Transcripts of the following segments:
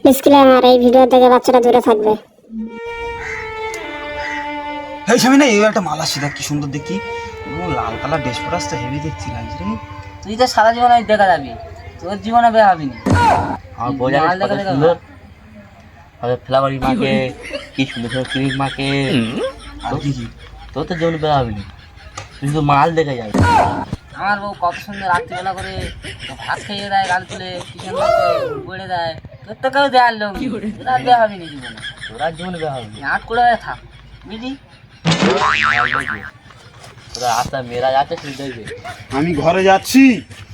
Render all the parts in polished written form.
Disclaimer, এই video থেকে বাচ্চারা দূরে থাকবে। এই স্বামী না, এই একটা মালা সিধা কি সুন্দর দেখি। ও লাল কালার ড্রেস পরে আসতে হেভি দেখছি লাগছে রে। তুই তো সারা জীবন দেখা যাবি, তোর জীবনে বিয়ে হবি না। আমার বউ জানিস কত সুন্দর, হবে ফ্লাওয়ারি মাকে, কি সুন্দর সুন্দর ক্রিম মাকে। আর কি কি তোর তো জীবনে বিয়ে হবি না, তুই শুধু মাল দেখে যাবি। আমার বউ কত সুন্দর রাত্রিবেলা করে ভাত খাইয়ে দেয়, গাল তুলে কি সুন্দর করে বলে দেয়। তোর তো কেউ দেয়ার লোক নেই, তোর আর বিয়ে হবি না জীবনে। তোরা জীবনে বিয়ে হবি না, আট করে থাক বুঝলি। তোরা আশা মেয়েরা যাচ্ছে শুধু দেখবে। আমি ঘরে যাচ্ছি,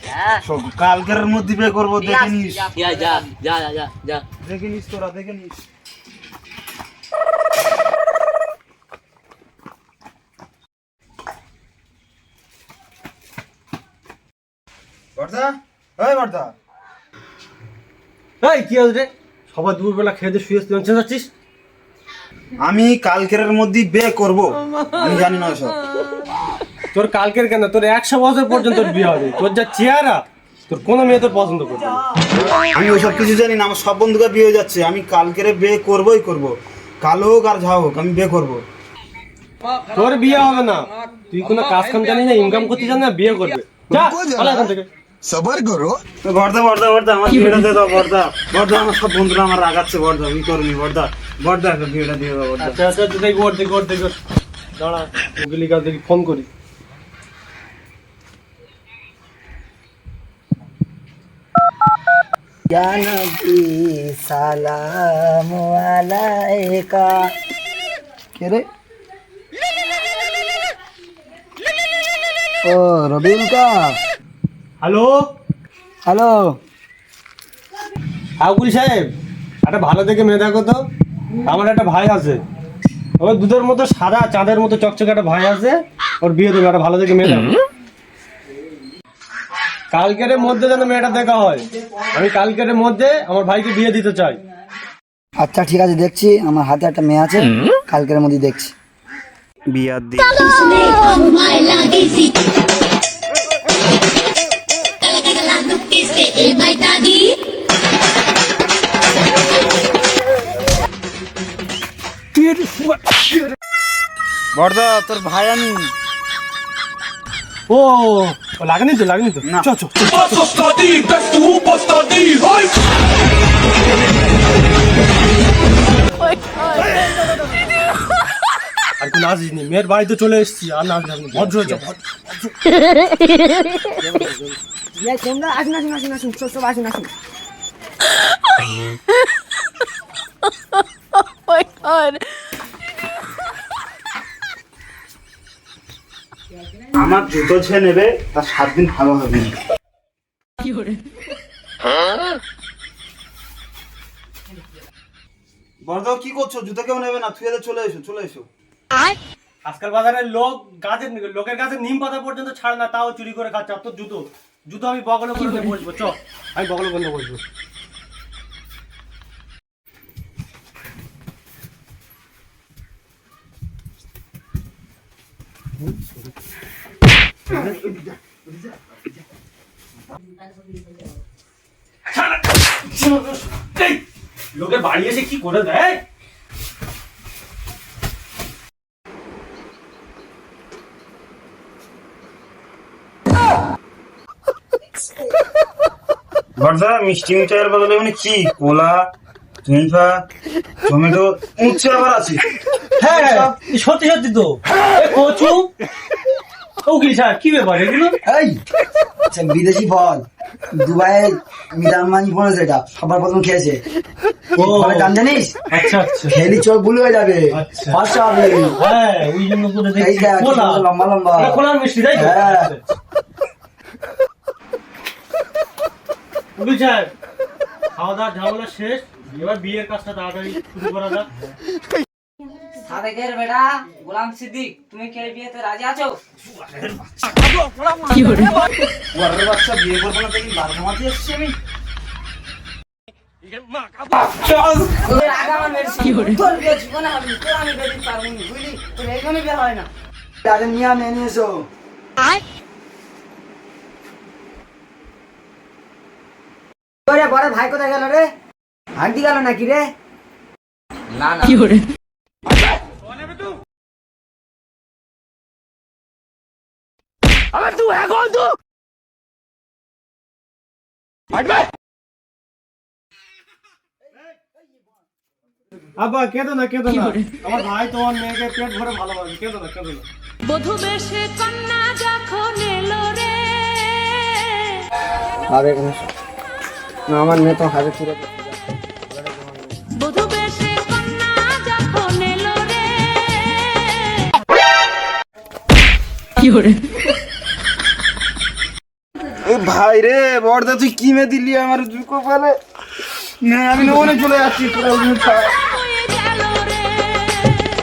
হ্যাঁ কালকের মধ্যে বিয়ে করবো, দেখে নিস। যা যা যা যা যা যা। দেখে নিস, তোরা দেখে নিস। বর্দা, এই বর্দা, এই কি আছে রে? সবাই দুপুরবেলা খেয়ে দিয়ে শুয়ে চেঁচে যাচ্ছিস। আমি কালকের মধ্যে বিয়ে করব। আমি জানি না সব। তোর কালকের কেন, তোর 100 বছর পর্যন্ত তোর বিয়ে হবে। তোর যা চেহারা, তোর কোনো মেয়ে তোর পছন্দ করবে না। আমি ওসব কিছু জানি না, আমার সব বন্ধুকে বিয়ে হয়ে যাচ্ছে। আমি কালকের বিয়ে করবই করব, কালো হোক আর যা হোক, আমি বিয়ে করব। তোর বিয়ে হবে না, তুই কোনো কাজ কাম জানিস না, ইনকাম করতে জানিস না, বিয়ে করবে। যা পালা এখান থেকে। সবার করো। বর্দা বর্দা বর্দা, আমার বিয়েটা দিয়ে দাও বর্দা। বর্দা, আমার সব বন্ধুরা আমার রাগাচ্ছে বর্দা, আমি করবি বর্দা। বর্দা, একটা বিয়েটা দিয়ে দাও বর্দা। আচ্ছা আচ্ছা, দেখি ওর দেখি ওর দেখি ওর। দাঁড়া, ওগুলি কাজ দেখি ফোন করি। জানকি সালাম আলাইকা। কে রে? ও রবিউল কা। হ্যালো হ্যালো, আগুল সাহেব, একটা ভালো দেখে মেয়ে দেখো তো। আমার একটা ভাই আছে, ওর দুধের মতো সাদা চাঁদের মতো চকচকে একটা ভাই আছে, ওর বিয়ে দেবে। একটা ভালো দেখে মেয়ে দেখো। কালকের মধ্যে যেন মেয়েটা দেখা হয়। আমি কালকের মধ্যে আমার ভাইকে বিয়ে দিতে চাই। আচ্ছা ঠিক আছে, দেখছি। আমার হাতে একটা মেয়ে আছে, কালকের মধ্যে দেখছি। বিয়ার দিয়ে বর্দা, তোর ভাই আমি। ও লাগেনি তো, লাগেনি তো। না। চ চ চ। আর কোন আসিস নি, মেয়ের বাড়িতে চলে এসেছি। আর না আসবি, ভদ্র হয়ে যা। আমার জুতো ছেড়ে নেবে, তার 7 দিন ভালো হবে না। বর্দা, কি করছো? জুতো কেউ নেবে না, থুয়ে চলে এসো, চলে এসো। আজকাল বাজারে লোকের কাছে নিম পাতা পর্যন্ত ছাড় না, তাও চুরি করে খাচ্ছে। আর তোর জুতো জুতো আমি বগলে করে বসবো। চ, আমি বগলে বন্ধ বসবো। লোকের বাড়ি এসে কি করে দেয়। বর্দা, মিষ্টি মিঠাইয়ের বদলে মানে কি? কোলা, টুনফা, টমেটো, উচ্ছে আবার আছে। হ্যাঁ সত্যি সত্যি তো। কচু উকিল স্যার, কি ব্যাপার এগুলো? এই আচ্ছা, বিদেশি ফল, দুবাইয়ে মিদানমানি পড়েছে, এটা সবার প্রথম খেয়েছে। ফলের দাম জানিস? আচ্ছা আচ্ছা। খেলি চোখ বুলু হয়ে যাবে, আচ্ছা। ফর্সা হবে। হ্যাঁ, ওই জন্য করে এই দেখছি দেখ, কোলা। লম্বা লম্বা। এটা কোলার মিষ্টি, তাই তো? হ্যাঁ। উকিল স্যার, খাওয়া দাওয়া ঝামেলা শেষ, এবার বিয়ের কাজটা তাড়াতাড়ি শুরু করা যাক। সাদেকের বেটা গোলাম সিদ্দিক, তুমি কে বিয়েতে রাজি আছো? বর্দার বাচ্চা বিয়ে করবো না দেখি বার জমাতে এসছি আমি। তোর আগে আমার মেরেছি, তোর বিয়ে জীবনে হবে না, তোর আমি বিয়ে দিতে পারবো না, বুঝলি? তোর এখানে বিয়ে হয় না। তাদের নিয়ে মেনে নিয়ে এসো। বড় ভাই কোথায় গেল রে? হাঁটি গেল নাকি রে? না না আব্বা কেঁদো না আমার ভাই তোমার মেয়েকে পেট ভরে ভালোবাসে, কেঁদো না। বধূ বেশে কন্যা যখন এলো রে, আমার মেয়ে তো হাতে তুলে বধূ বেশে কন্যা যখন এলো রে। ভাই রে বর্দা তুই কি মে দিলি আমার কপালে, না আমি না চলে যাচ্ছি।